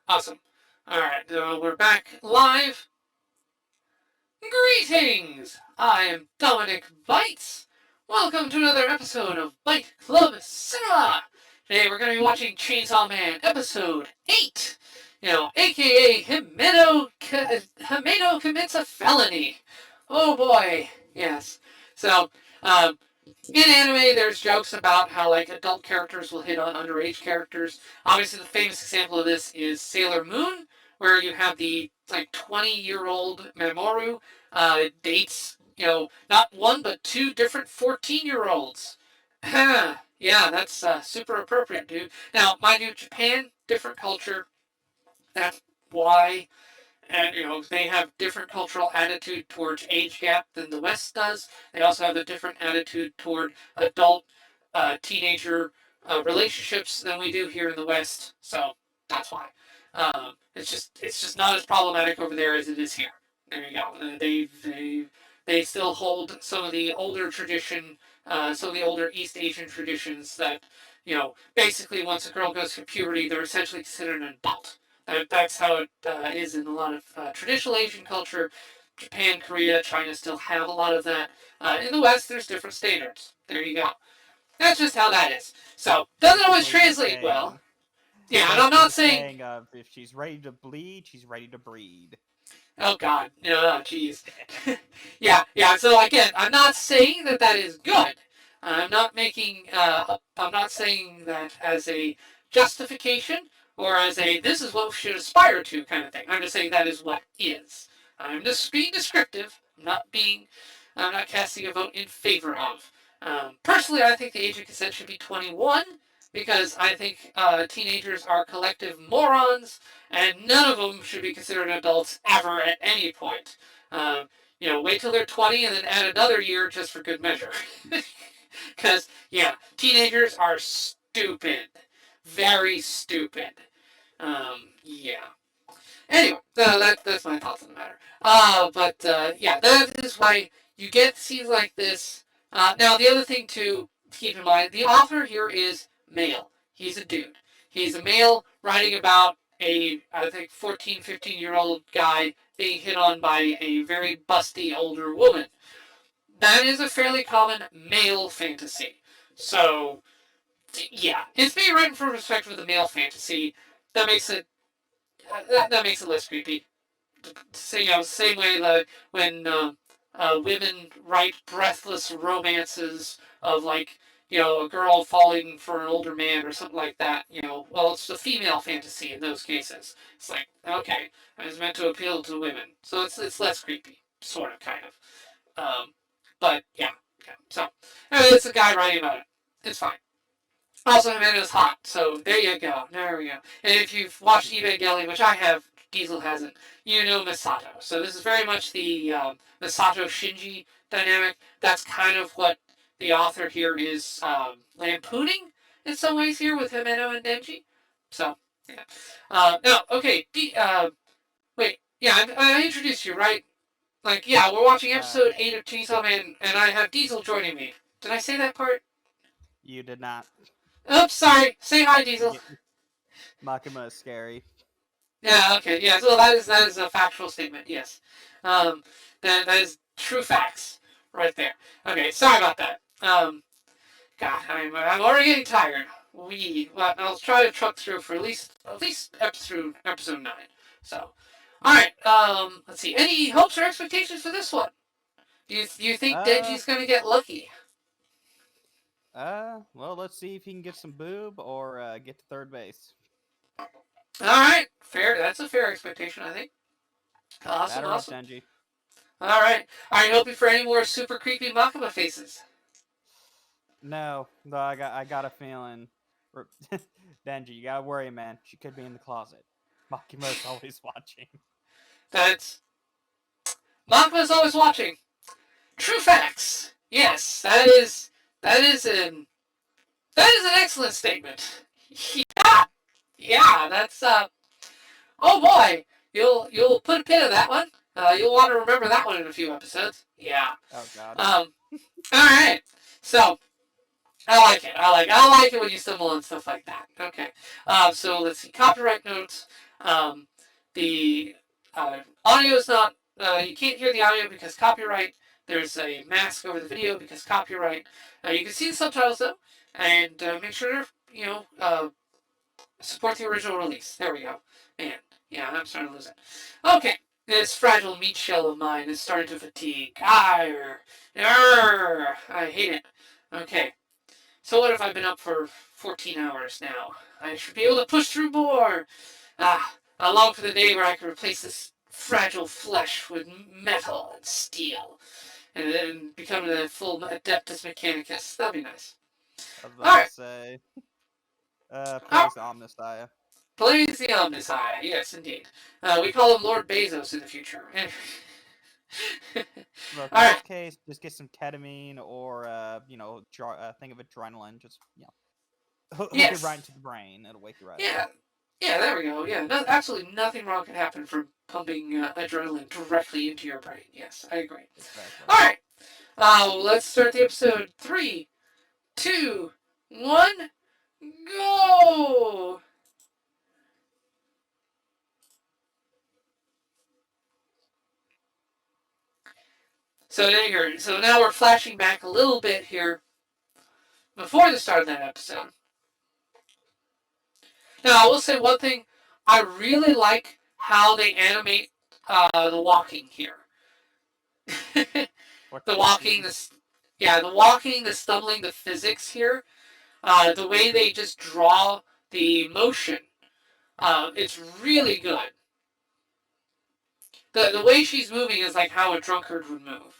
Awesome. Alright, we're back live. Greetings! I am Dominic Bytes. Welcome to another episode of Byte Club Cinema. Today we're going to be watching Chainsaw Man episode 8. AKA Himeno commits a felony. Oh boy, yes. So, um, in anime, there's jokes about how adult characters will hit on underage characters. Obviously, the famous example of this is Sailor Moon, where you have the 20-year-old Mamoru dates not one but two different 14-year-olds. Yeah, that's super appropriate, dude. Now, mind you, Japan, different culture. That's why. And they have different cultural attitude towards age gap than the West does. They also have a different attitude toward adult teenager relationships than we do here in the West. So that's why. It's just not as problematic over there as it is here. There you go. They still hold some of the older some of the older East Asian traditions that basically once a girl goes through puberty, they're essentially considered an adult. That's how it is in a lot of traditional Asian culture. Japan, Korea, China still have a lot of that. In the West, there's different standards. There you go. That's just how that is. So, doesn't always translate well. Yeah, and I'm not saying... if she's ready to bleed, she's ready to breed. Oh, God. No, jeez. yeah. So, again, I'm not saying that is good. I'm not saying that as a justification or as a this is what we should aspire to kind of thing. I'm just saying that is what is. I'm just being descriptive. I'm not casting a vote in favor of. Personally, I think the age of consent should be 21 because I think teenagers are collective morons and none of them should be considered adults ever at any point. Wait till they're 20 and then add another year just for good measure. Because, teenagers are stupid. Very stupid. Yeah. Anyway, that's my thoughts on the matter. That is why you get scenes like this. Now, the other thing to keep in mind, the author here is male. He's a dude. He's a male writing about I think, 14, 15-year-old guy being hit on by a very busty older woman. That is a fairly common male fantasy. So, yeah, it's being written from the perspective of the male fantasy. That makes it less creepy. Same way that when women write breathless romances of a girl falling for an older man or something like that. Well, it's the female fantasy in those cases. It's like, okay, it's meant to appeal to women, so it's less creepy, sort of, kind of. But yeah. So it's a guy writing about it. It's fine. Also, Himeno's hot, so there you go. There we go. And if you've watched Evangelion, which I have, Diesel hasn't, you know Misato. So this is very much the Misato Shinji dynamic. That's kind of what the author here is lampooning in some ways here with Himeno and Denji. So, yeah. No, okay. Wait. Yeah, I introduced you, right? We're watching episode 8 of Chainsaw Man, and I have Diesel joining me. Did I say that part? You did not. Oops, sorry. Say hi, Diesel. Makima is scary. Yeah, okay, yeah, so that is a factual statement, yes. That is true facts right there. Okay, sorry about that. God, I'm already getting tired. I'll try to truck through for at least episode 9. So, alright, let's see. Any hopes or expectations for this one? Do you think Denji's gonna get lucky? Well, let's see if he can get some boob or get to third base. Alright, fair. That's a fair expectation, I think. Awesome. Denji. Alright. Are you hoping for any more super creepy Makima faces? No, though I got a feeling. Denji, you gotta worry, man. She could be in the closet. Makima's always watching. Makima's always watching. True facts. Yes, that is an excellent statement. Yeah, that's oh boy, you'll put a pin in that one. You'll want to remember that one in a few episodes. Yeah. Oh God. All right. So I like it. I like it when you stumble on stuff like that. Okay. So let's see. Copyright notes. Um, the audio is not. You can't hear the audio because copyright. There's a mask over the video because copyright. You can see the subtitles though, and make sure to support the original release. There we go. Man, yeah, I'm starting to lose it. Okay, this fragile meat shell of mine is starting to fatigue. I hate it. Okay, so what if I've been up for 14 hours now? I should be able to push through more. I long for the day where I can replace this fragile flesh with metal and steel, and then become a full Adeptus Mechanicus. That'd be nice. I was All about to right. say, Oh, praise the Omnissiah. Blaze the Omnissiah. Yes, indeed. We call him Lord Bezos in the future. Look, All in right. this case, just get some ketamine or, a thing of adrenaline. Just, hook it right Yes. into the brain. It'll wake you right up. Yeah. Yeah, there we go. Yeah, no, absolutely nothing wrong can happen from pumping adrenaline directly into your brain. Yes, I agree. Exactly. All right. Let's start the episode. 3, 2, 1, go! So now we're flashing back a little bit here before the start of that episode. Now, I will say one thing. I really like how they animate the walking here. What the you walking, mean? the walking, the stumbling, the physics here. The way they just draw the motion. It's really good. The way she's moving is like how a drunkard would move.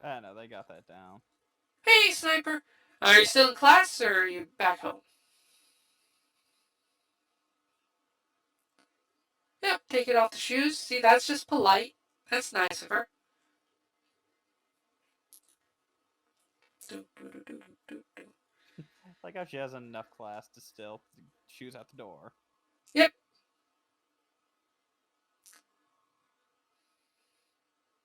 I know, they got that down. Hey, sniper, are you still in class or are you back home? Yep, take it off the shoes. See, that's just polite. That's nice of her. Like how she has enough class to still shoes out the door. Yep.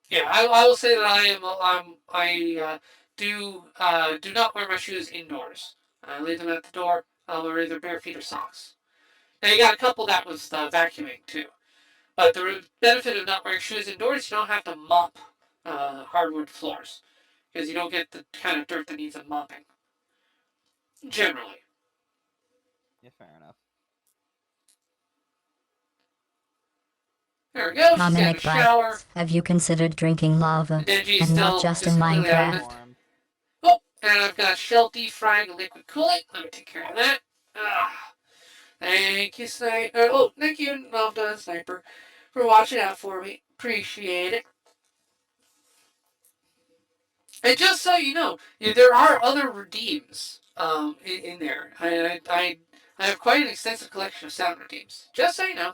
Yeah, I will say that I do not wear my shoes indoors. I leave them at the door. I'll wear either bare feet or socks. Now you got a couple that was vacuuming too. But the benefit of not wearing shoes indoors, you don't have to mop hardwood floors because you don't get the kind of dirt that needs a mopping. Generally. Yeah, fair enough. There we go. She's getting a shower. Dominic Bytes, have you considered drinking lava? And Denji's And not still just just in completely out of it. Minecraft? Warm. Oh, and I've got shell defrying and liquid cooling. Let me take care of that. Ah, thank you, Sniper. Oh, thank you, well done, Sniper, for watching out for me. Appreciate it. And just so you know, there are other redeems in there. I have quite an extensive collection of sound redeems. Just so you know.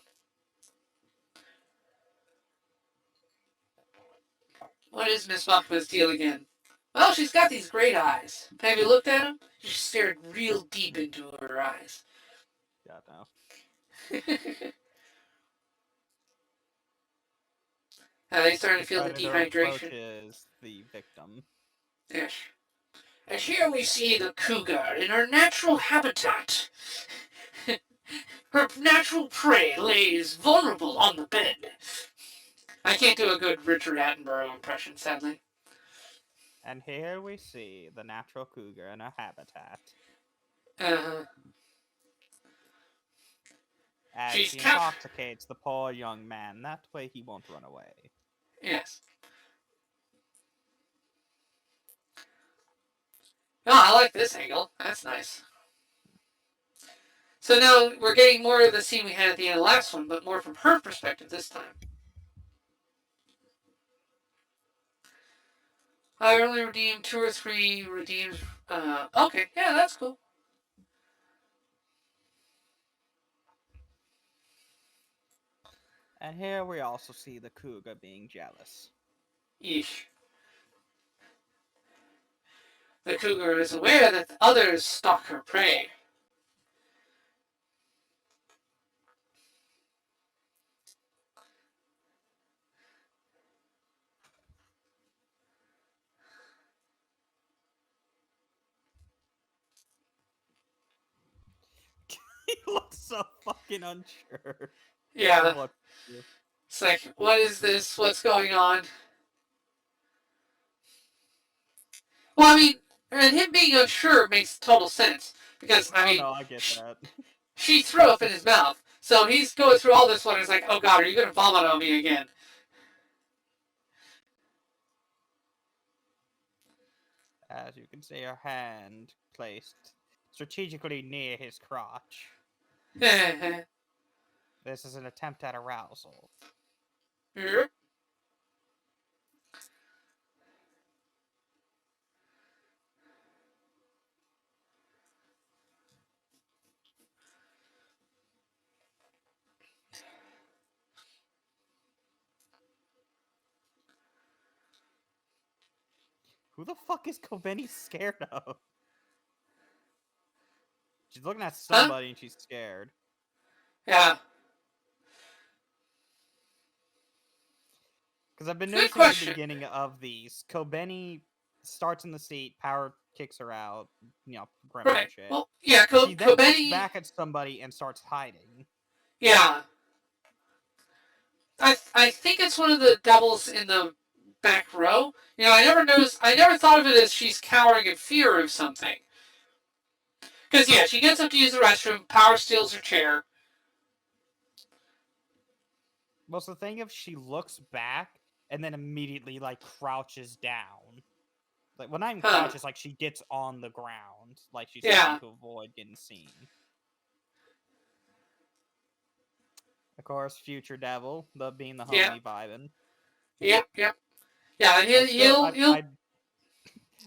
What is Miss Makima's deal again? Well, she's got these great eyes. Have you looked at them? She's stared real deep into her eyes. God no. They starting The to feel the predator dehydration. approaches the victim. Yes. And here we see the cougar in her natural habitat. Her natural prey lays vulnerable on the bed. I can't do a good Richard Attenborough impression, sadly. And here we see the natural cougar in her habitat. Uh, As she's she cap. intoxicates the poor young man, that way he won't run away. Yes. Oh, I like this angle. That's nice. So now we're getting more of the scene we had at the end of the last one, but more from her perspective this time. I only redeemed 2 or 3 redeems. Okay, yeah, that's cool. And here we also see the cougar being jealous. Yeesh. The cougar is aware that others stalk her prey. He looks so fucking unsure Yeah. of what to do. It's like, what is this? What's going on? Well, I mean, and him being unsure makes total sense. Because, I Oh mean, no, I get that. she threw up in his mouth. So he's going through all this one. He's like, oh god, are you going to vomit on me again? As you can see, her hand placed strategically near his crotch. This is an attempt at arousal. Yep. Who the fuck is Kobeni scared of? She's looking at Huh? somebody and she's scared. Yeah. Because I've been Good noticing at the question. beginning of these, Kobeni starts in the seat, power kicks her out, grandma Right. and shit. Well, yeah, She then looks Kobeni. back at somebody and starts hiding. Yeah. I think it's one of the devils in the back row. I never thought of it as she's cowering in fear of something. Because, yeah, she gets up to use the restroom, power steals her chair. Well, it's the thing if she looks back and then immediately, crouches down. Well, not even crouches, she gets on the ground. Like, she's trying Yeah. to avoid getting seen. Of course, future devil, being the homie vibing. Yep. Yeah,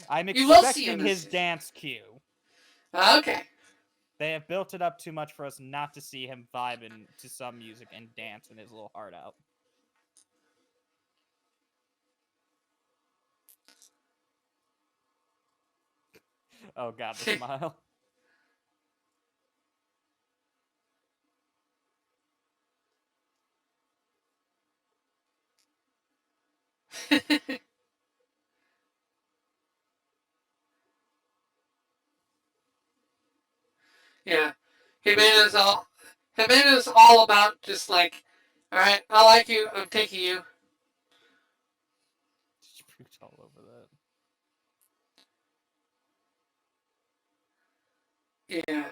I'm you will see expecting him. his dance cue. Okay. They have built it up too much for us not to see him vibing to some music and dancing his little heart out. Oh god, the smile. Yeah. Himeno's all about just like, alright, I like you, I'm taking you. She puked all over Yeah.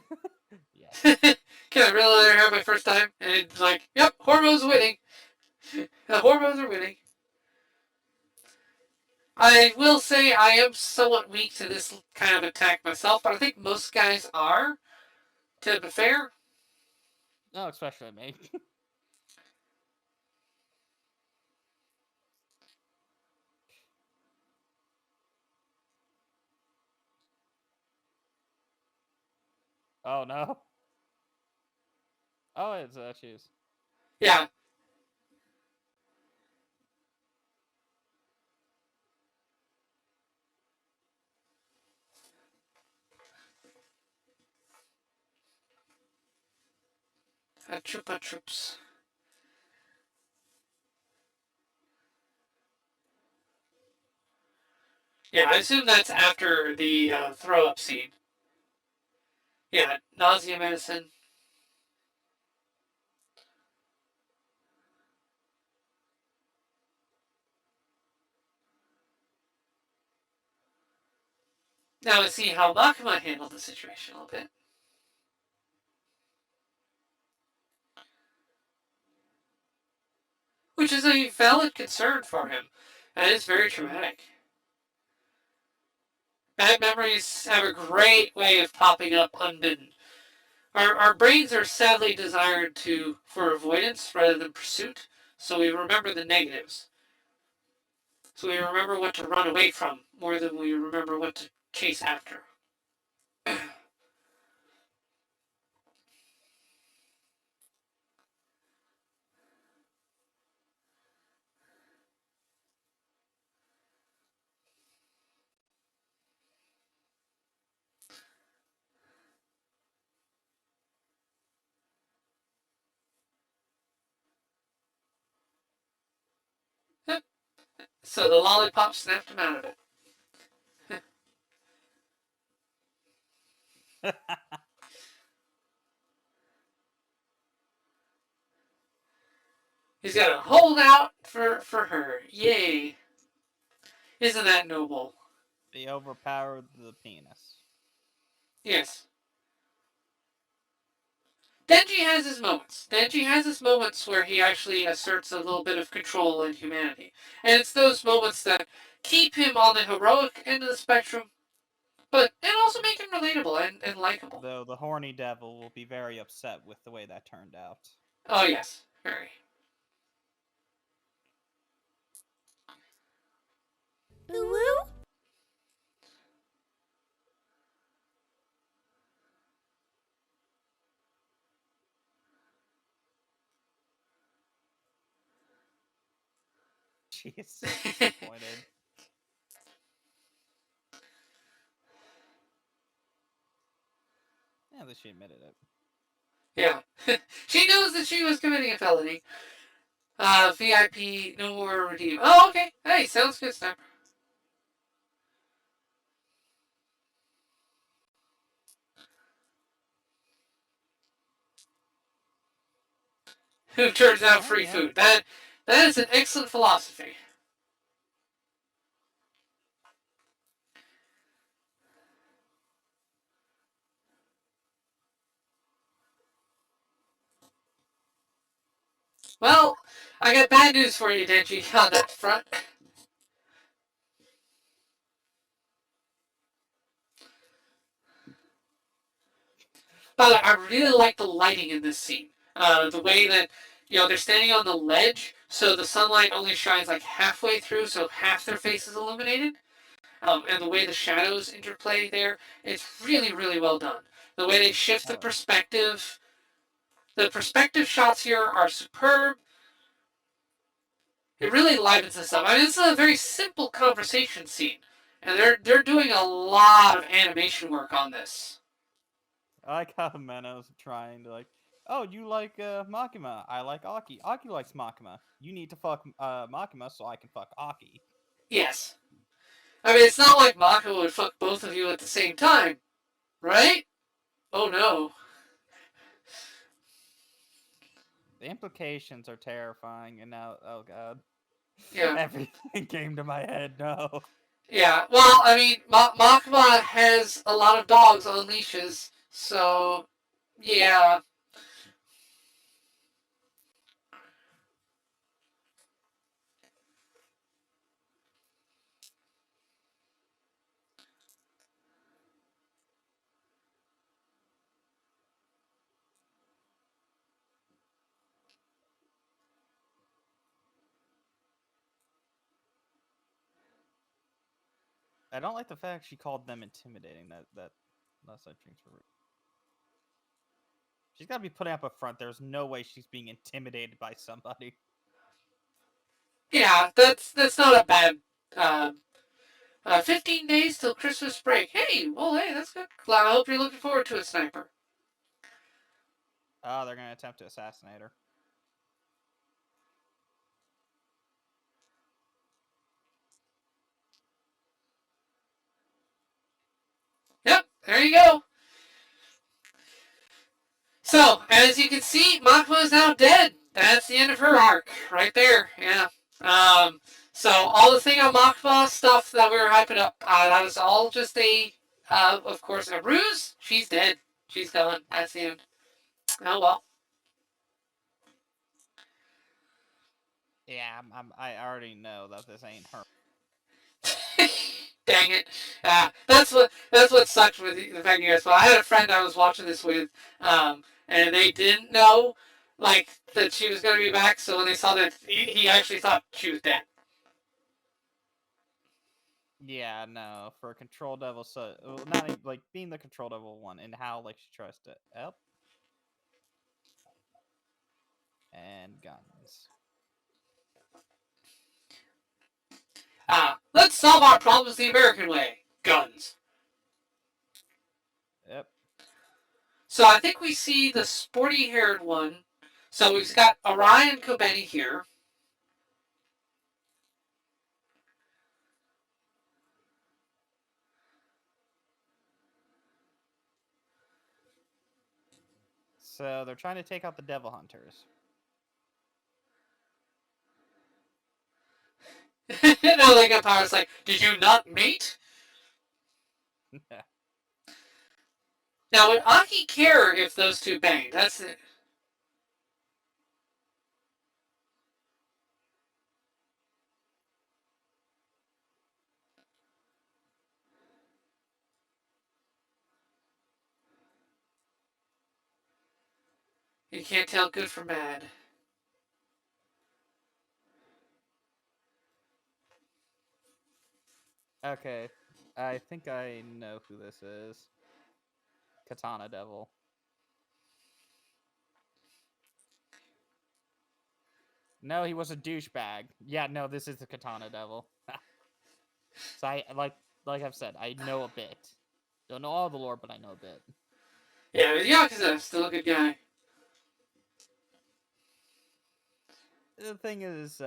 that. Yes. Can I really let her have my first time? And it's like, yep, hormones winning. The hormones are winning. I will say I am somewhat weak to this kind of attack myself, but I think most guys are, to be fair. No, especially me. Oh no. Oh, it's shoes. Yeah. Chupa Troops. Yeah, I assume that's after the throw up scene. Yeah, nausea medicine. Now let's see how Makima handled the situation a little bit. Which is a valid concern for him. And it's very traumatic. Bad memories have a great way of popping up unbidden. Our brains are sadly desired for avoidance rather than pursuit, so we remember the negatives. So we remember what to run away from more than we remember what to chase after. So the lollipop snapped him out of it. He's got to hold out for her. Yay. Isn't that noble? They overpowered the penis. Yes. Denji has his moments. Denji has his moments where he actually asserts a little bit of control and humanity. And it's those moments that keep him on the heroic end of the spectrum, and also make him relatable and likable. Though the horny devil will be very upset with the way that turned out. Oh, yes. Very. Ooh. She is so disappointed. Yeah, that she admitted it. Yeah. She knows that she was committing a felony. VIP, no more redeem. Oh, okay. Hey, sounds good, Sniper. Who turns out free food? That is an excellent philosophy. Well, I got bad news for you, Denji, on that front. But I really like the lighting in this scene. The way that they're standing on the ledge, so the sunlight only shines like halfway through, so half their face is illuminated. And the way the shadows interplay there, it's really, really well done. The way they shift the perspective shots here are superb. It really livens this up. I mean, it's a very simple conversation scene, and they're doing a lot of animation work on this. I like how Himeno's trying to oh, you like Makima. I like Aki. Aki likes Makima. You need to fuck Makima so I can fuck Aki. Yes. I mean, it's not like Mako would fuck both of you at the same time, right? Oh no. The implications are terrifying, and now, oh god. Yeah. Everything came to my head, no. Yeah, well, I mean, Makima has a lot of dogs on leashes, so yeah. I don't like the fact she called them intimidating. That last I drinks for. She's got to be putting up a front. There's no way she's being intimidated by somebody. Yeah, that's not a bad. 15 days till Christmas break. Hey, well, hey, that's good. I hope you're looking forward to it, Sniper. Oh, they're gonna attempt to assassinate her. Yep, there you go. So, as you can see, Makima is now dead. That's the end of her arc, right there. Yeah. Um, so all the thing on Makima stuff that we were hyping up, that was all just of course, a ruse. She's dead. She's gone. That's the end. Oh well. Yeah, I already know that this ain't her. Dang it. That's what sucked with the fact you guys. Well, I had a friend I was watching this with, and they didn't know like that she was going to be back. So when they saw that, he actually thought she was dead. Yeah, no, for a control devil, so not even, like being the control devil one, and how like she tries to help and guns. Let's solve our problems the American way. Guns. Yep. So I think we see the sporty-haired one. So we've got Orion Kobeni here. So they're trying to take out the devil hunters. Now they got powers like, did you not mate? Now, would Aki care if those two banged? That's it. You can't tell good from bad. Okay, I think I know who this is. Katana Devil. No, he was a douchebag. Yeah, no, this is the Katana Devil. So I like I've said, I know a bit. Don't know all the lore, but I know a bit. Yeah, Yakuza, still a good guy. The thing is,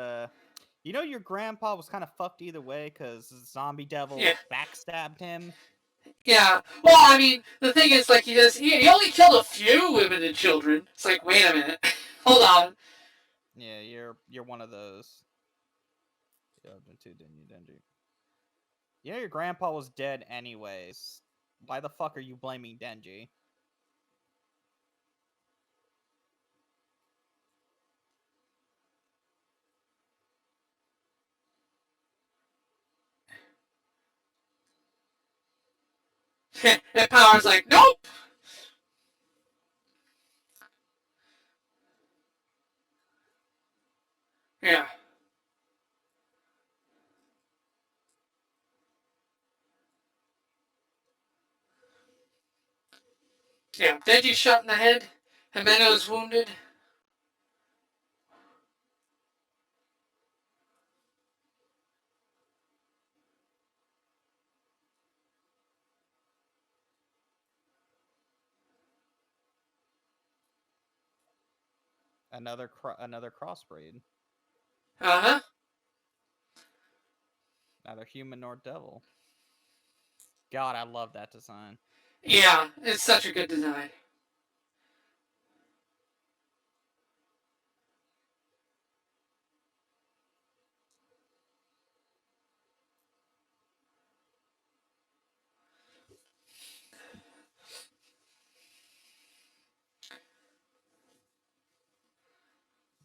you know, your grandpa was kind of fucked either way because Zombie Devil Yeah. backstabbed him. Yeah. Well, I mean, the thing is, like, he only killed a few women and children. It's like, wait a minute. Hold on. Yeah, you're one of those. Denji. You know your grandpa was dead anyways. Why the fuck are you blaming Denji? And Power's like, nope. Yeah. Yeah. Denji's shot in the head. Himeno's wounded. Another crossbreed. Uh-huh. Neither human nor devil. God, I love that design. Yeah, it's such a good design.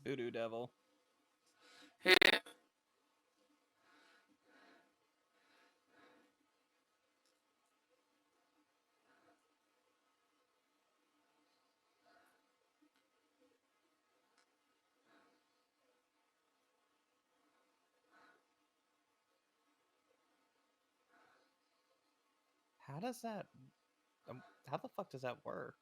Voodoo Devil. Yeah. How does that... how the fuck does that work?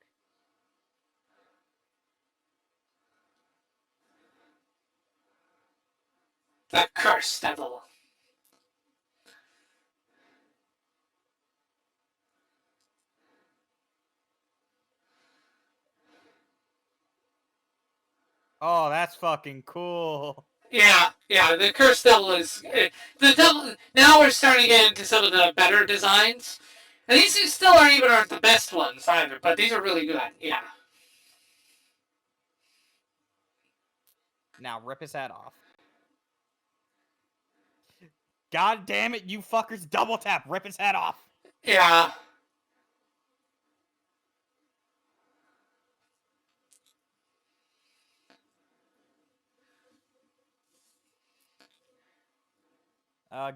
The Curse Devil. Oh, that's fucking cool. Yeah, the Curse Devil is... The devil... Now we're starting to get into some of the better designs. And these still aren't the best ones either, but these are really good. Yeah. Now rip his head off. God damn it, you fuckers! Double tap, rip his head off. Yeah.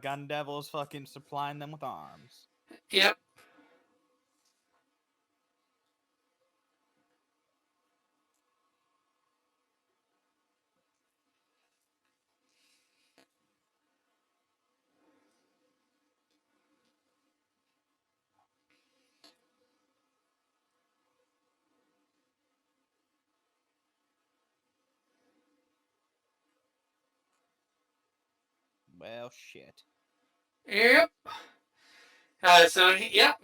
Gun Devil's fucking supplying them with arms. Yep. Well, shit. Yep. Yep.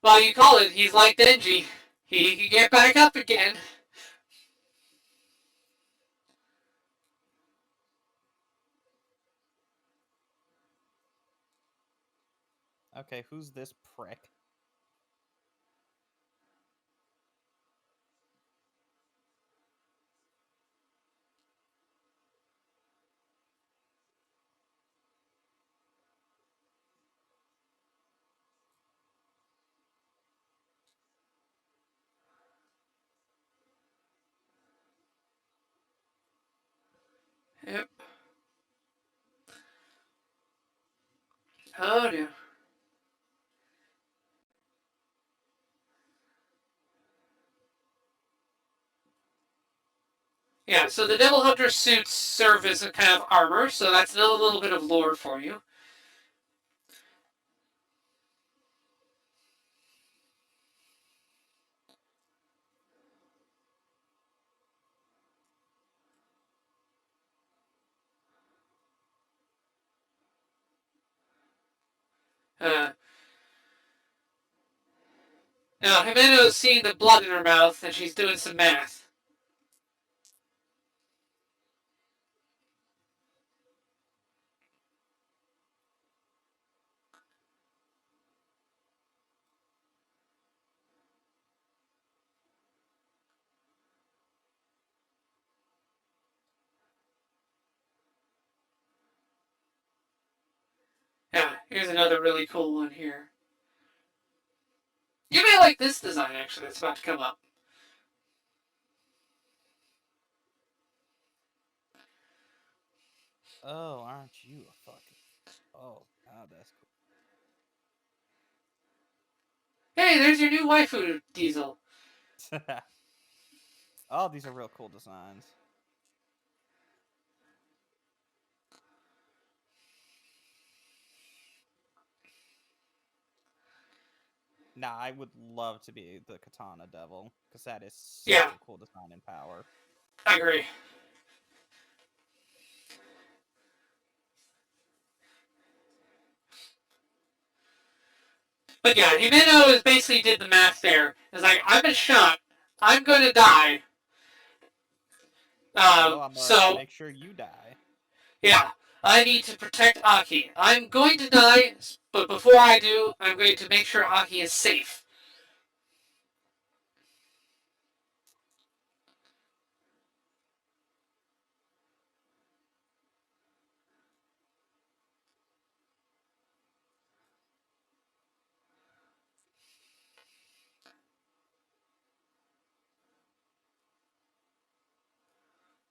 Well, you call it, he's like Denji. He can get back up again. Okay, who's this prick? Yep. Oh dear. Yeah, so the Devil Hunter suits serve as a kind of armor, so that's another little bit of lore for you. Uh, Now, Himeno is seeing the blood in her mouth, and she's doing some math. Yeah, here's another really cool one here. You may like this design, actually, that's about to come up. Oh, aren't you a fucking... Oh, that's Hey, there's your new waifu, Diesel. cool. Oh, these are real cool designs. Nah, I would love to be the Katana Devil, because that is such Yeah, a cool design and power. I agree. But yeah, Himeno is basically did the math there. It's like, I've been shot. I'm going to die. So I'm gonna So, make sure you die. yeah, I need to protect Aki. I'm going to die, but before I do, I'm going to make sure Aki is safe.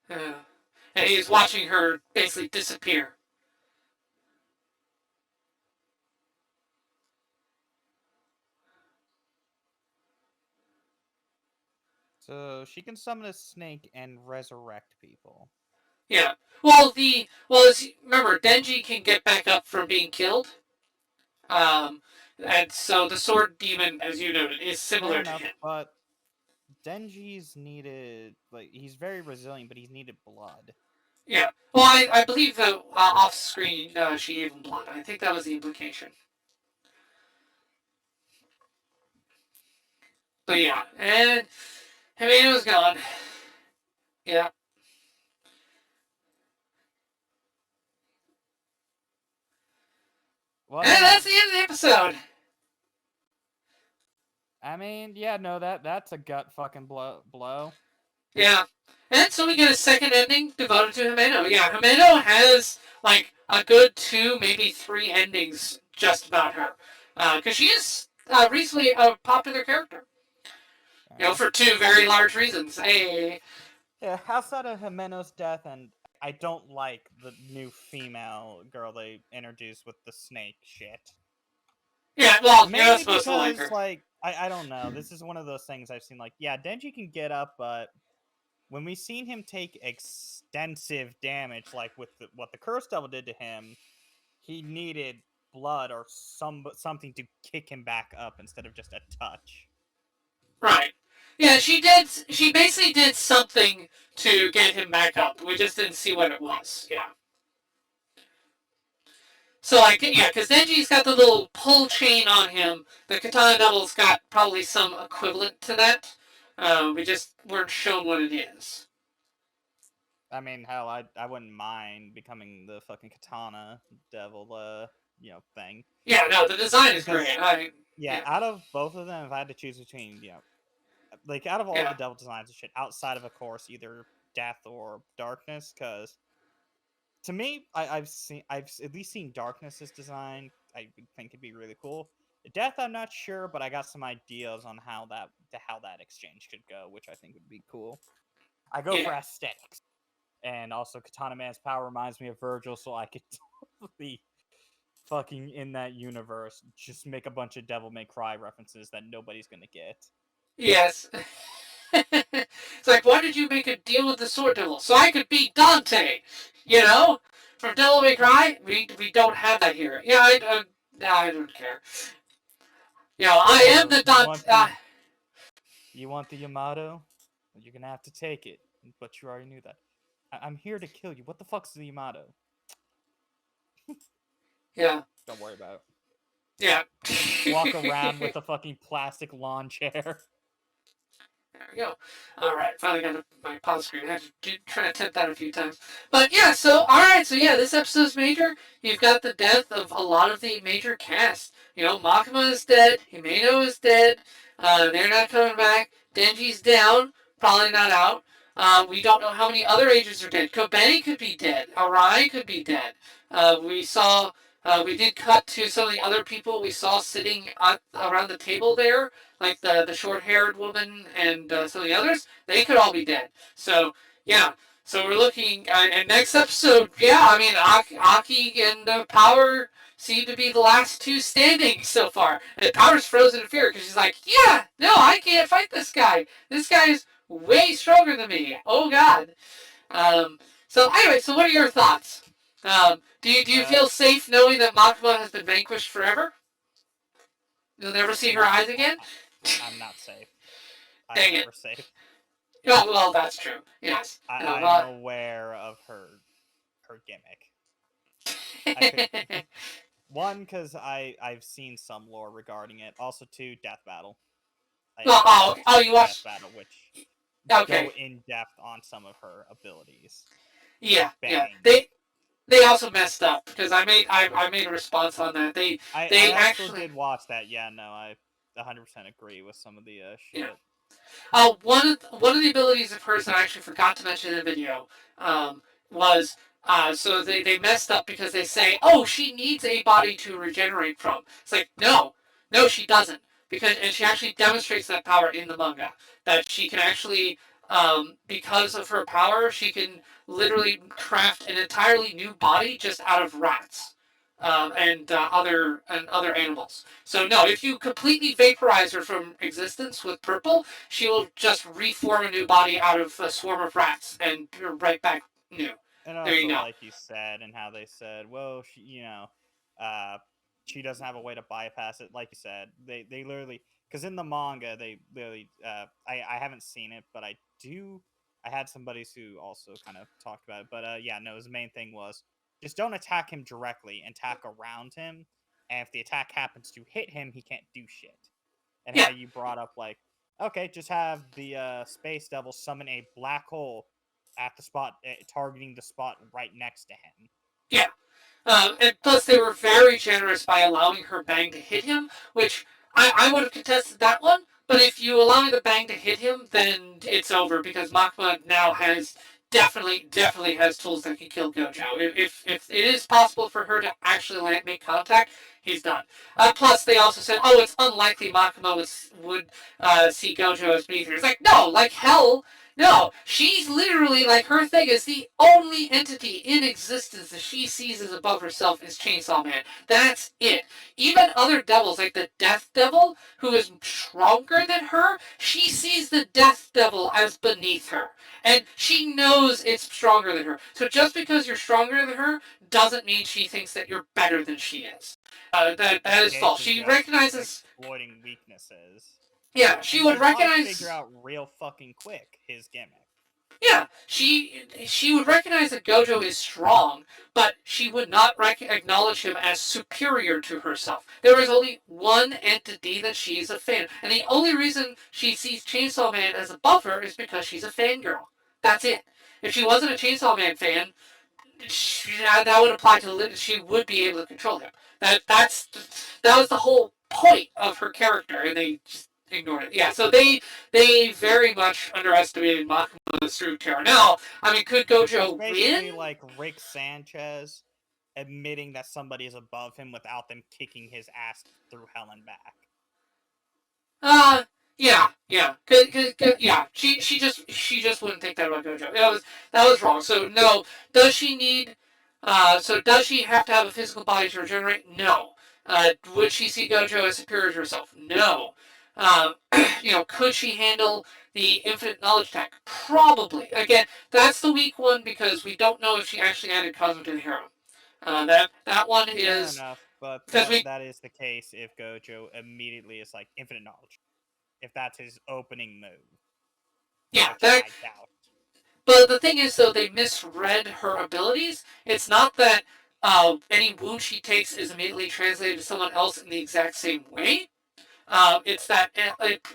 Yeah. And he's watching her basically disappear. So she can summon a snake and resurrect people. Yeah. Remember, Denji can get back up from being killed. Um, and so the sword demon, as you noted, is Fair similar to enough, him. but Denji's needed, like, he's very resilient, but he's needed blood. Yeah. Well, I believe that off screen she gave him blood. I think that was the implication. But yeah, and Himeno's gone. Yeah. Well, And that's the end of the episode. I mean, yeah, no, that's a gut fucking blow. Yeah. And so we get a second ending devoted to Himeno. Yeah, Himeno has like a good two, maybe three endings just about her. Because she is recently a popular character. You know, for two very large reasons. Hey. Yeah, outside of Himeno's death, and I don't like the new female girl they introduced with the snake shit. Yeah, well, you're not Mainly supposed to like because, her. like, I don't know. This is one of those things I've seen, like, yeah, Denji can get up, but when we've seen him take extensive damage, like with what the Curse Devil did to him, he needed blood or something to kick him back up instead of just a touch. Right. Yeah, she did. She basically did something to get him back up. We just didn't see what it was. Yeah. So like, yeah, because Denji's got the little pull chain on him. The Katana Devil's got probably some equivalent to that. We just weren't shown what it is. I mean, hell, I wouldn't mind becoming the fucking Katana Devil, thing. Yeah, no, the design is Because, great. yeah, out of both of them, if I had to choose between, like, out of all Yeah. the devil designs and shit, outside of course, either death or darkness, because to me, I've at least seen darkness's design. I would think it'd be really cool. Death, I'm not sure, but I got some ideas on how that exchange could go, which I think would be cool. I go for Yeah. aesthetics. And also, Katana Man's power reminds me of Virgil, so I could totally fucking in that universe just make a bunch of Devil May Cry references that nobody's gonna get. Yes. It's like, why did you make a deal with the Sword Devil? So I could beat Dante, you know? From Devil May Cry, we don't have that here. Yeah, I don't care. You know, I am the Dante. You want the Yamato? You're gonna have to take it. But you already knew that. I'm here to kill you. What the fuck's the Yamato? Yeah. Don't worry about it. Yeah. Walk around with a fucking plastic lawn chair. There we go. All right, finally got my pause screen. I had to try to attempt that a few times. But yeah, so all right, so yeah, this episode's major. You've got the death of a lot of the major cast. You know, Makima is dead. Himeno is dead. They're not coming back. Denji's down. Probably not out. We don't know how many other agents are dead. Kobeni could be dead. Arai could be dead. We saw. We did cut to some of the other people we saw sitting around the table there, like the short-haired woman and some of the others. They could all be dead. So yeah. So we're looking. And next episode, yeah, I mean, Aki and Power seem to be the last two standing so far. And Power's frozen in fear because she's like, yeah, no, I can't fight this guy. This guy is way stronger than me. Oh God. So anyway, so what are your thoughts? Do you feel safe knowing that Makima has been vanquished forever? You'll never see her eyes again? I'm not safe. Dang I'm it. never safe. Oh, well, that's true. Yes. I'm aware of her gimmick. One, because I've seen some lore regarding it. Also, two, Death Battle. You watched Death Battle, which okay. go in depth on some of her abilities. Yeah, yeah. They also messed up because I made a response on that. I actually did watch that. Yeah, no, I 100% agree with some of the shit. Yeah. One of the abilities of hers that I actually forgot to mention in the video was so they messed up because they say, oh, she needs a body to regenerate from. It's like, no, she doesn't. And she actually demonstrates that power in the manga. That she can actually, because of her power, she can literally craft an entirely new body just out of rats. And other animals. So no, if you completely vaporize her from existence with purple, she will just reform a new body out of a swarm of rats and you're right back new. And also, there you go. Like you said, and how they said, well, she doesn't have a way to bypass it. Like you said, they literally, because in the manga, they literally, I haven't seen it, but I had somebody who also kind of talked about it. But yeah, no, his main thing was just don't attack him directly, attack around him. And if the attack happens to hit him, he can't do shit. And how you brought up, like, okay, just have the Space Devil summon a black hole at the spot, targeting the spot right next to him. Yeah. And plus, they were very generous by allowing her bang to hit him, which I would have contested that one. But if you allow the bang to hit him, then it's over because Makima now has definitely has tools that can kill Gojo. If it is possible for her to actually make contact, he's done. Plus, they also said, oh, it's unlikely Makima would see Gojo as beneath her. It's like, no, like hell. No, she's literally, like, her thing is the only entity in existence that she sees as above herself is Chainsaw Man. That's it. Even other devils, like the Death Devil, who is stronger than her, she sees the Death Devil as beneath her. And she knows it's stronger than her. So just because you're stronger than her doesn't mean she thinks that you're better than she is. That is false. She recognizes exploiting weaknesses. Yeah, she would recognize. Figure out real fucking quick his gimmick. Yeah, she would recognize that Gojo is strong, but she would not acknowledge him as superior to herself. There is only one entity that she's a fan, and the only reason she sees Chainsaw Man as above her is because she's a fangirl. That's it. If she wasn't a Chainsaw Man fan, that would apply to she would be able to control him. That was the whole point of her character, and they just ignored it. Yeah, so they very much underestimated Makima's true terror. Now, I mean, could Gojo basically win? Like Rick Sanchez admitting that somebody is above him without them kicking his ass through hell and back. Yeah, yeah, yeah. She just wouldn't think that about Gojo. That was wrong. So no, does she need? So does she have to have a physical body to regenerate? No. Would she see Gojo as superior to herself? No. Um, could she handle the infinite knowledge attack? Probably. Again, that's the weak one because we don't know if she actually added Cosmo to the harem. That one Fair is enough, but because we that is the case if Gojo immediately is like infinite knowledge. If that's his opening move, yeah which that I doubt. But the thing is, though, they misread her abilities. It's not that any wound she takes is immediately translated to someone else in the exact same way. It's that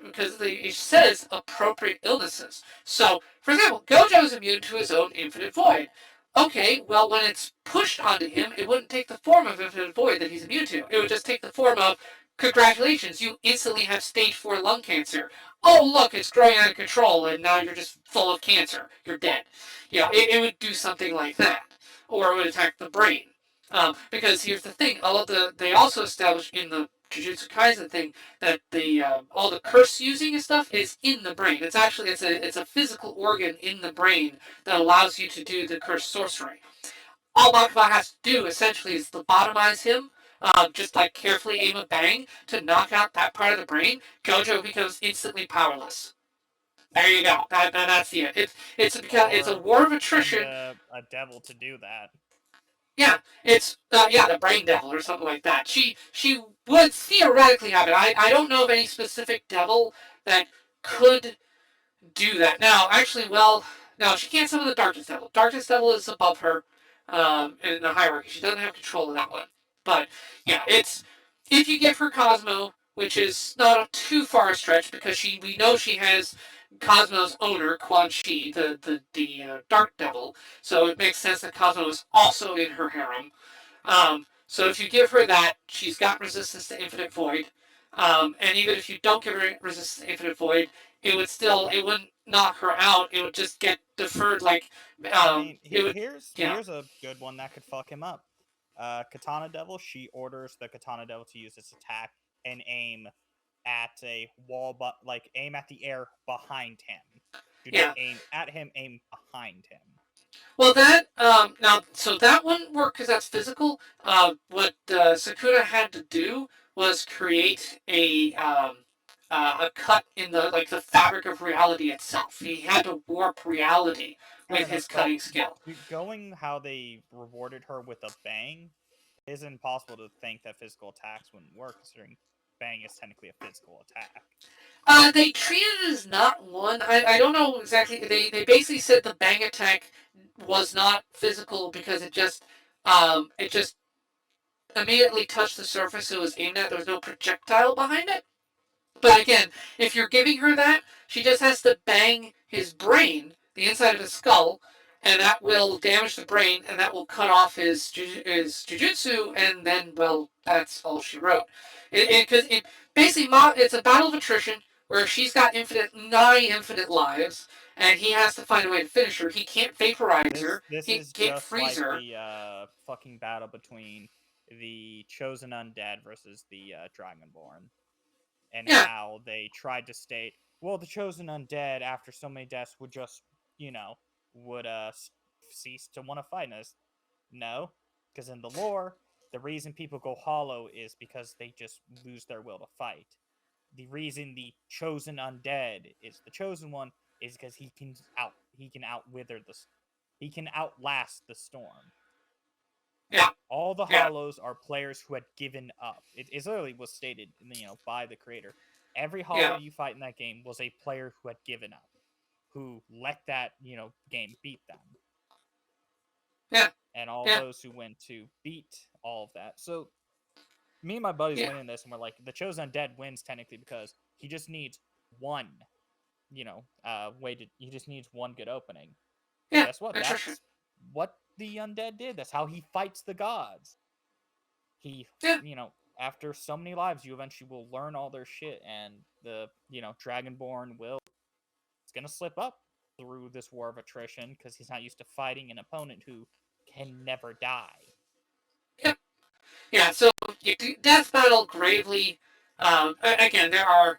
because it says appropriate illnesses. So, for example, Gojo is immune to his own infinite void. Okay, well, when it's pushed onto him, it wouldn't take the form of infinite void that he's immune to. It would just take the form of, congratulations, you instantly have stage 4 lung cancer. Oh, look, it's growing out of control, and now you're just full of cancer. You're dead. It would do something like that, or it would attack the brain. Because here's the thing: they also established in the Jujutsu Kaisen thing that the all the curse using and stuff is in the brain. It's a physical organ in the brain that allows you to do the curse sorcery. All Makima has to do essentially is lobotomize him, just like carefully aim a bang to knock out that part of the brain. Gojo becomes instantly powerless. There you go. That's the end. It's a war of Send attrition. a devil to do that. Yeah, it's the brain devil or something like that. She would theoretically have it. I don't know of any specific devil that could do that. Now, actually, well, no, she can't summon the darkness devil. Darkness devil is above her in the hierarchy. She doesn't have control of that one. But yeah, it's if you give her Cosmo, which is not a too far a stretch because we know she has Cosmo's owner, Quan Chi, the Dark Devil. So it makes sense that Cosmo is also in her harem. So if you give her that, she's got resistance to Infinite Void. And even if you don't give her resistance to Infinite Void, it wouldn't knock her out. It would just get deferred. Like I mean, it would. Yeah, here's a good one that could fuck him up. Katana Devil. She orders the Katana Devil to use its attack and aim at a wall, but like aim at the air behind him. Do not yeah. aim at him. Aim behind him. Well, that now so that wouldn't work because that's physical. What Sakura had to do was create a cut in the fabric of reality itself. He had to warp reality Fair with enough, his but cutting skill. going how they rewarded her with a bang, it is impossible to think that physical attacks wouldn't work, considering bang is technically a physical attack. They treated it as not one. I don't know exactly. They basically said the bang attack was not physical because it just immediately touched the surface it was aimed at. There was no projectile behind it. But again, if you're giving her that, she just has to bang his brain, the inside of his skull, and that will damage the brain, and that will cut off his jujutsu, and then, well, that's all she wrote. Because basically, it's a battle of attrition where she's got nigh infinite lives, and he has to find a way to finish her. He can't vaporize her. This He is can't just freeze like her. the fucking battle between the chosen undead versus the dragonborn, and Yeah, how they tried to state, well, the chosen undead after so many deaths would just, you know, would cease to want to fight us. No, because in the lore, the reason people go hollow is because they just lose their will to fight. The reason the chosen undead is the chosen one is because he can outwither he can outlast the storm. yeah, All the yeah, hollows are players who had given up. It literally was stated, by the creator. Every hollow yeah, you fight in that game was a player who had given up, who let that game beat them, yeah, and all yeah, those who went to beat all of that. So me and my buddies yeah, went in this and we're like, the chosen undead wins technically because he just needs one, way to. He just needs one good opening. yeah. Guess what? Attrition. That's what the undead did. That's how he fights the gods. He, Yeah, after so many lives, you eventually will learn all their shit, and the, Dragonborn will, it's gonna slip up through this war of attrition because he's not used to fighting an opponent who can never die. yeah. Yeah, so Death Battle Gravely. Again, there are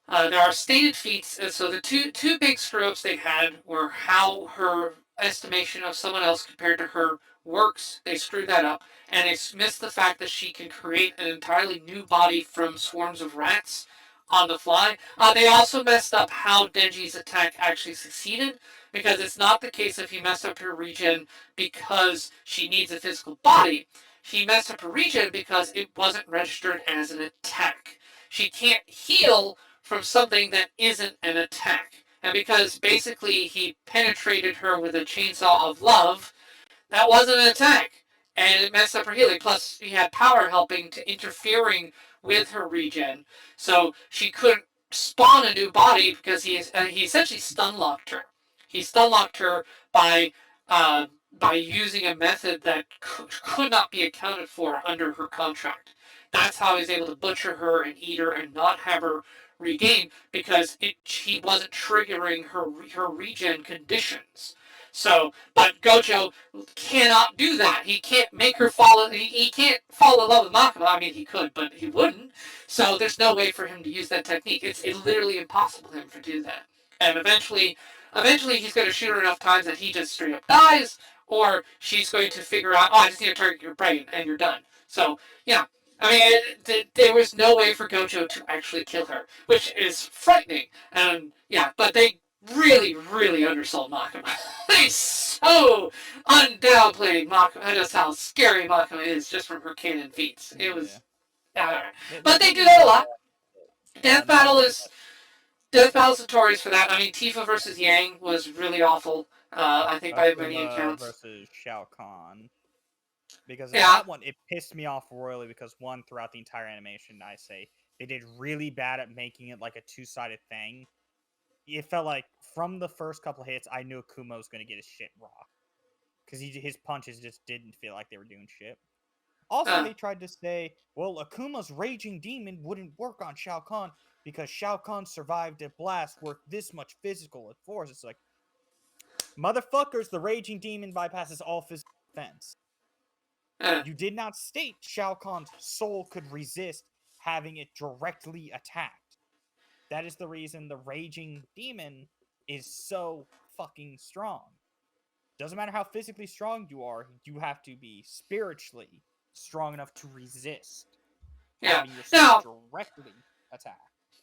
There are stated feats, and so the two big screw ups they had were how her estimation of someone else compared to her works. They screwed that up, and they missed the fact that she can create an entirely new body from swarms of rats on the fly. They also messed up how Denji's attack actually succeeded, because it's not the case if he messed up her regen because she needs a physical body. He messed up her regen because it wasn't registered as an attack. She can't heal from something that isn't an attack. And because basically he penetrated her with a chainsaw of love, that wasn't an attack. And it messed up her healing. Plus, he had power helping to interfering with her regen. So she couldn't spawn a new body because he essentially stun locked her. He stun locked her by by using a method that could not be accounted for under her contract. That's how he's able to butcher her and eat her and not have her regain because he wasn't triggering her regen conditions. So, but Gojo cannot do that. He can't make her fall. He can't fall in love with Makima. I mean, he could, but he wouldn't. So there's no way for him to use that technique. It's literally impossible for him to do that. And eventually he's going to shoot her enough times that he just straight up dies, or she's going to figure out, oh, I just need to target your brain, and you're done. So yeah, I mean, there was no way for Gojo to actually kill her, which is frightening. And yeah, but they really, really undersold Makima. They so undownplayed Makima, just how scary Makima is just from her cannon feats. It was, but they do that a lot. Death Battle is Death Battle's notorious for that. I mean, Tifa versus Yang was really awful. I think by many accounts. Versus Shao Kahn. Because yeah, that one, it pissed me off royally because one, throughout the entire animation, I say, they did really bad at making it like a two-sided thing. It felt like from the first couple hits, I knew Akuma was going to get his shit rocked. Because his punches just didn't feel like they were doing shit. Also, they tried to say, well, Akuma's raging demon wouldn't work on Shao Kahn because Shao Kahn survived a blast worth this much physical force. It's like, motherfuckers, the raging demon bypasses all physical defense. You did not state Shao Kahn's soul could resist having it directly attacked. That is the reason the raging demon is so fucking strong. Doesn't matter how physically strong you are, you have to be spiritually strong enough to resist having your soul directly attack.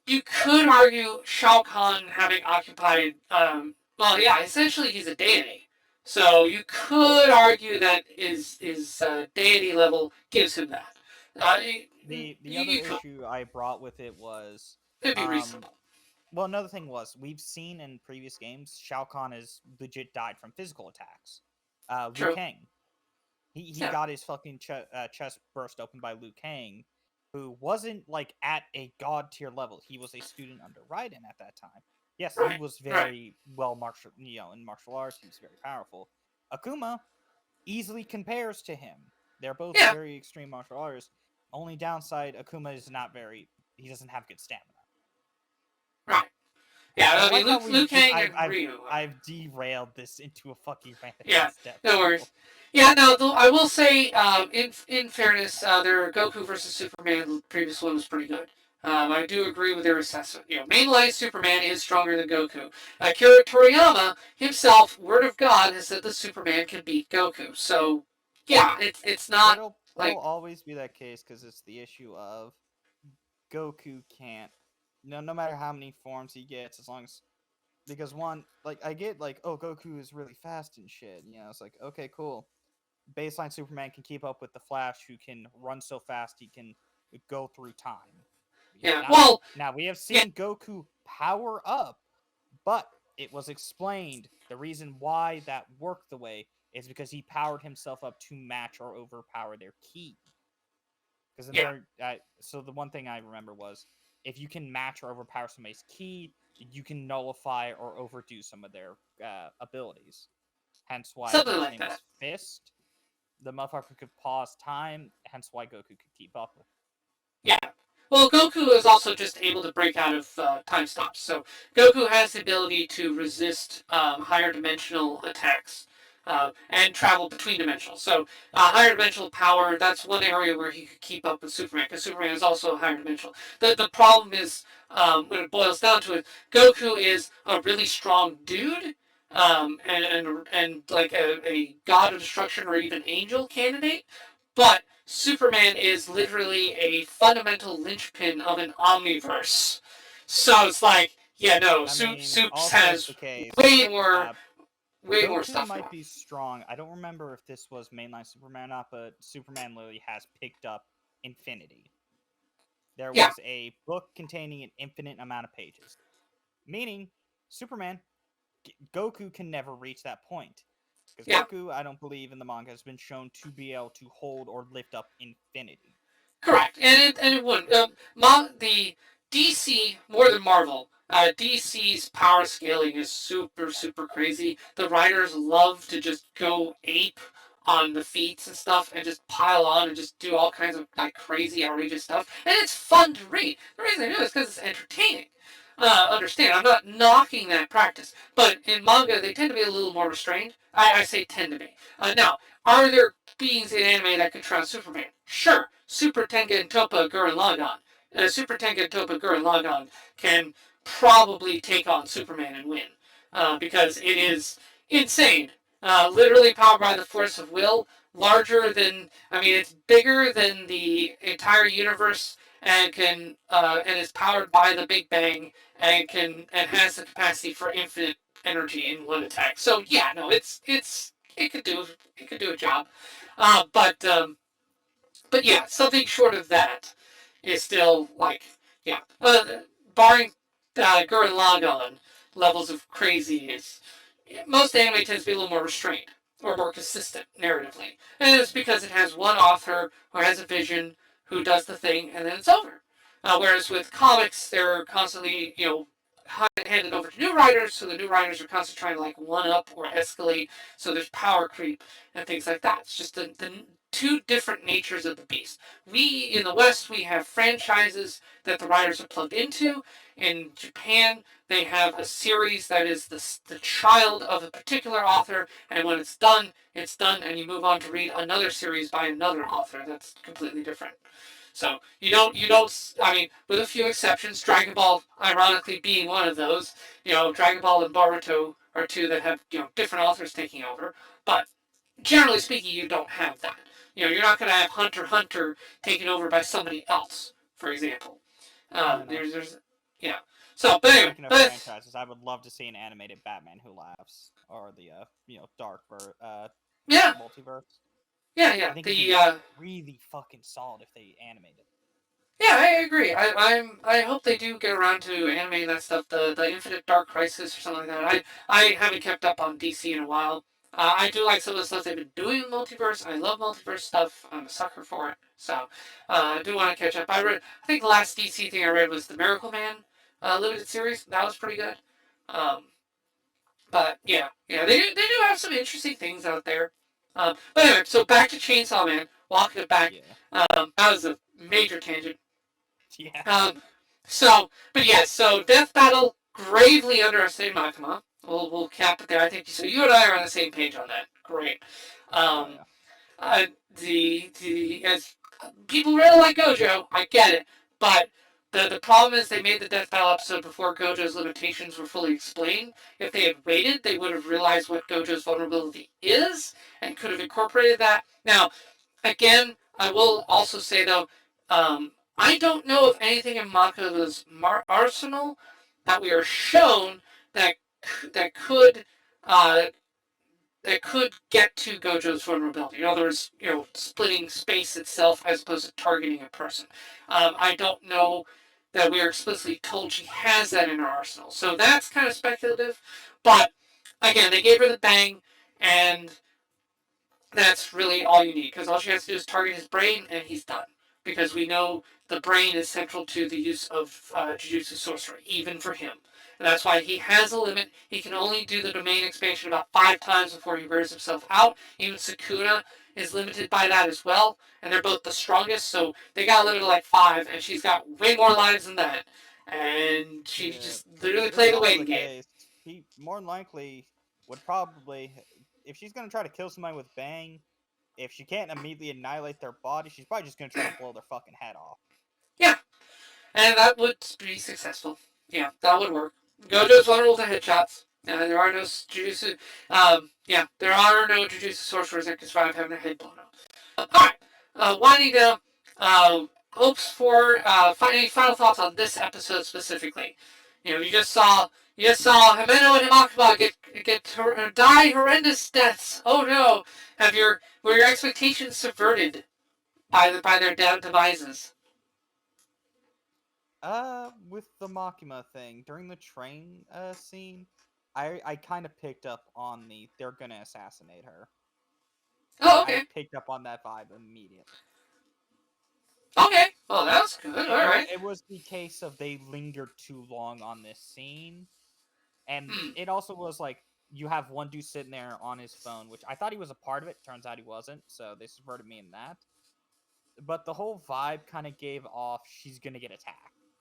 You could argue Shao Kahn having occupied, well, yeah, essentially he's a deity. So you could argue that his deity level gives him that. The other issue I brought with it was it'd be reasonable. Well, another thing was we've seen in previous games Shao Kahn has legit died from physical attacks. Liu Kang, he got his fucking chest burst open by Liu Kang, who wasn't like at a god tier level. He was a student under Raiden at that time. Yes, he was very well in martial arts. He was very powerful. Akuma easily compares to him. They're both very extreme martial artists. Only downside, Akuma is not he doesn't have good stamina. Right. Yeah, I mean, Liu Kang and Ryu. I've derailed this into a fucking rant. Yeah, no worries. Yeah, no, I will say, in fairness, their Goku versus Superman, the previous one was pretty good. I do agree with their assessment. Mainline Superman is stronger than Goku. Akira Toriyama himself, word of God, has said that Superman can beat Goku. So, yeah, it's not it'll always be that case because it's the issue of Goku can't. No matter how many forms he gets, as long as because one, like I get like, oh, Goku is really fast and shit. It's like, okay, cool. Baseline Superman can keep up with the Flash, who can run so fast he can go through time. Now we have seen Goku power up, but it was explained the reason why that worked the way is because he powered himself up to match or overpower their ki. Because so the one thing I remember was if you can match or overpower somebody's ki, you can nullify or overdo some of their abilities. Hence why his name is Fist. The motherfucker could pause time, hence why Goku could keep up with it. Yeah. Well, Goku is also just able to break out of time stops. So Goku has the ability to resist higher dimensional attacks. and travel between dimensionals. So higher dimensional power, that's one area where he could keep up with Superman, because Superman is also higher dimensional. The problem is, when it boils down to it, Goku is a really strong dude, and like a god of destruction or even angel candidate, but Superman is literally a fundamental linchpin of an omniverse. So it's like, yeah, no, Soups also as has the case, way more Goku stuff. might be strong. I don't remember if this was mainline Superman or not, but Superman literally has picked up infinity. There Yeah. was a book containing an infinite amount of pages, meaning Superman, Goku can never reach that point. Because Yeah. Goku, I don't believe in the manga, has been shown to be able to hold or lift up infinity. Correct, and it wouldn't. The DC more than Marvel. DC's power scaling is super crazy. The writers love to just go ape on the feats and stuff, and just pile on and just do all kinds of like crazy, outrageous stuff, and it's fun to read. The reason they do it is because it's entertaining. Understand, I'm not knocking that practice, but in manga they tend to be a little more restrained. I say tend to be. Now, are there beings in anime that could trounce Superman? Sure. Super Tengen Toppa Gurren Lagann. Super Tengen Toppa Gurren Lagann can probably take on Superman and win. Because it is insane. Literally powered by the force of will. Larger than, I mean, it's bigger than the entire universe, and and is powered by the Big Bang, and has the capacity for infinite energy in one attack. So yeah, no, it could do a job. Uh, but um, but yeah, something short of that is still like, yeah. Barring Gurren Lagann levels of crazy, is most anime tends to be a little more restrained or more consistent narratively, and it's because it has one author who has a vision, who does the thing, and then it's over. Whereas with comics, they're constantly, handed over to new writers, so the new writers are constantly trying to like one up or escalate, so there's power creep and things like that. It's just the two different natures of the beast. We in the West, we have franchises that the writers are plugged into. In Japan, they have a series that is the child of a particular author, and when it's done, and you move on to read another series by another author that's completely different. So you don't. I mean, with a few exceptions, Dragon Ball, ironically, being one of those. Dragon Ball and Boruto are two that have different authors taking over. But generally speaking, you don't have that. You're not going to have Hunter x Hunter taken over by somebody else, for example. No. There's yeah. So, but anyway, Speaking of franchises, I would love to see an animated Batman Who Laughs, or the dark yeah, multiverse. yeah. I think it'd be really fucking solid if they animated. Yeah, I agree. I hope they do get around to animating that stuff. The Infinite Dark Crisis or something like that. I haven't kept up on DC in a while. I do like some of the stuff they've been doing in multiverse. I love multiverse stuff. I'm a sucker for it. So I do want to catch up. I think the last DC thing I read was the Miracle Man limited series. That was pretty good. Um, but yeah, they do have some interesting things out there. But anyway, so back to Chainsaw Man. Walking it back. Yeah. That was a major tangent. Yeah. But yes, so Death Battle gravely underestimated Makima. We'll cap it there. I think so. You and I are on the same page on that. Great. Oh yeah. The as people really like Gojo, I get it, but the problem is they made the Death Battle episode before Gojo's limitations were fully explained. If they had waited, they would have realized what Gojo's vulnerability is and could have incorporated that. Now, again, I will also say though, I don't know of anything in Mako's arsenal that we are shown that that could uh, that could get to Gojo's vulnerability. In other words, splitting space itself as opposed to targeting a person. I don't know that we are explicitly told she has that in her arsenal, so that's kind of speculative. But again, they gave her the bang, and that's really all you need, because all she has to do is target his brain and he's done. Because we know the brain is central to the use of Jujutsu sorcery, even for him. And that's why he has a limit. He can only do the domain expansion about 5 times before he wears himself out. Even Sukuna is limited by that as well. And they're both the strongest, so they got limited to like 5, and she's got way more lives than that. And she just literally played the waiting game. He more than likely would probably, if she's gonna try to kill somebody with bang, if she can't immediately annihilate their body, she's probably just gonna try to blow their fucking head off. Yeah, and that would be successful. Yeah, that would work. Gojo's vulnerable to headshots. There are no Jujutsu. There are no Jujutsu sorcerers that can survive having their head blown off. Alright, winding down. Hopes for any final thoughts on this episode specifically. You just saw Himeno and Makima die horrendous deaths. Oh no! Were your expectations subverted by their damn devices? With the Makima thing during the train scene, I kind of picked up on they're gonna assassinate her. Oh, okay. I picked up on that vibe immediately. Okay, well that's good. All right. It was the case of they lingered too long on this scene, and it also was like you have one dude sitting there on his phone, which I thought he was a part of it. Turns out he wasn't, so they subverted me in that. But the whole vibe kind of gave off she's gonna get attacked.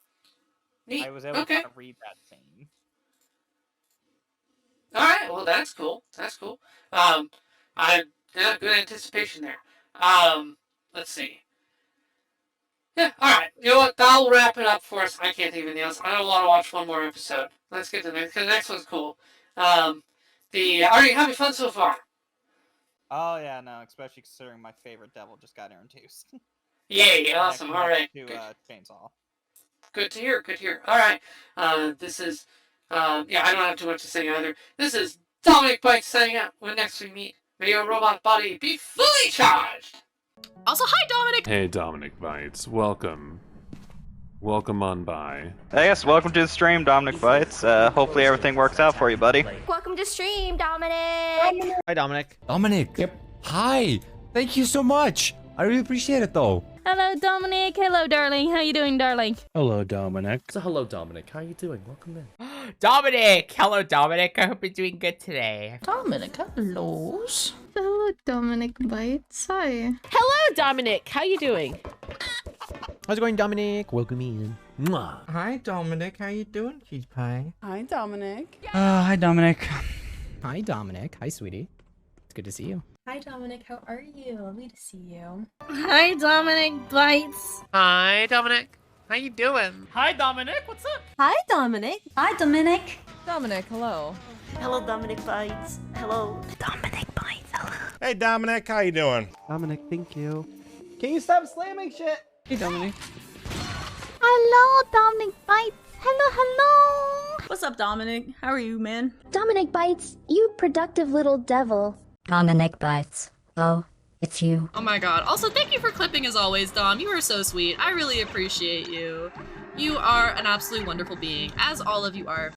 Neat. I was able to read that scene. All right, well that's cool. That's cool. Good anticipation there. Let's see. Yeah, alright. You know what? That'll wrap it up for us. I can't think of anything else. I don't want to watch one more episode. Let's get to the next, because the next one's cool. Are you having fun so far? Oh, yeah, no, especially considering my favorite devil just got introduced. Yay, awesome. Alright. To Chainsaw. Good to hear, good to hear. Alright. This is, I don't have too much to say either. This is Dominic Byte signing out. When next we meet, may your robot body be fully charged! Also, hi, Dominic! Hey, Dominic Bytes. Welcome. Welcome on by. Yes, welcome to the stream, Dominic Bytes. Hopefully everything works out for you, buddy. Welcome to stream, Dominic. Hi, Dominic. Dominic. Yep. Hi. Thank you so much. I really appreciate it, though. Hello, Dominic. Hello, darling. How you doing, darling? Hello, Dominic. So, hello, Dominic. How are you doing? Welcome in. Dominic! Hello, Dominic. I hope you're doing good today. Dominic, hello. Hello, Dominic Bytes. Hi. Hello, Dominic. How you doing? How's it going, Dominic? Welcome in. Mwah. Hi, Dominic. How you doing, Cheese Pie? Hi, Dominic. Hi, Dominic. Hi, Dominic. Hi, sweetie. It's good to see you. Hi, Dominic. How are you? Lovely to see you. Hi, Dominic Bytes. Hi, Dominic. How you doing? Hi, Dominic. What's up? Hi, Dominic. Hi, Dominic. Dominic, hello. Hello, Dominic Bytes. Hello. Dominic Bytes. Hello. Hey, Dominic. How you doing? Dominic, thank you. Can you stop slamming shit? Hey, Dominic. Hello, Dominic Bytes. Hello. What's up, Dominic? How are you, man? Dominic Bytes, you productive little devil. Dominic Bytes. Oh, it's you. Oh my god. Also, thank you for clipping as always, Dom. You are so sweet. I really appreciate you. You are an absolutely wonderful being, as all of you are.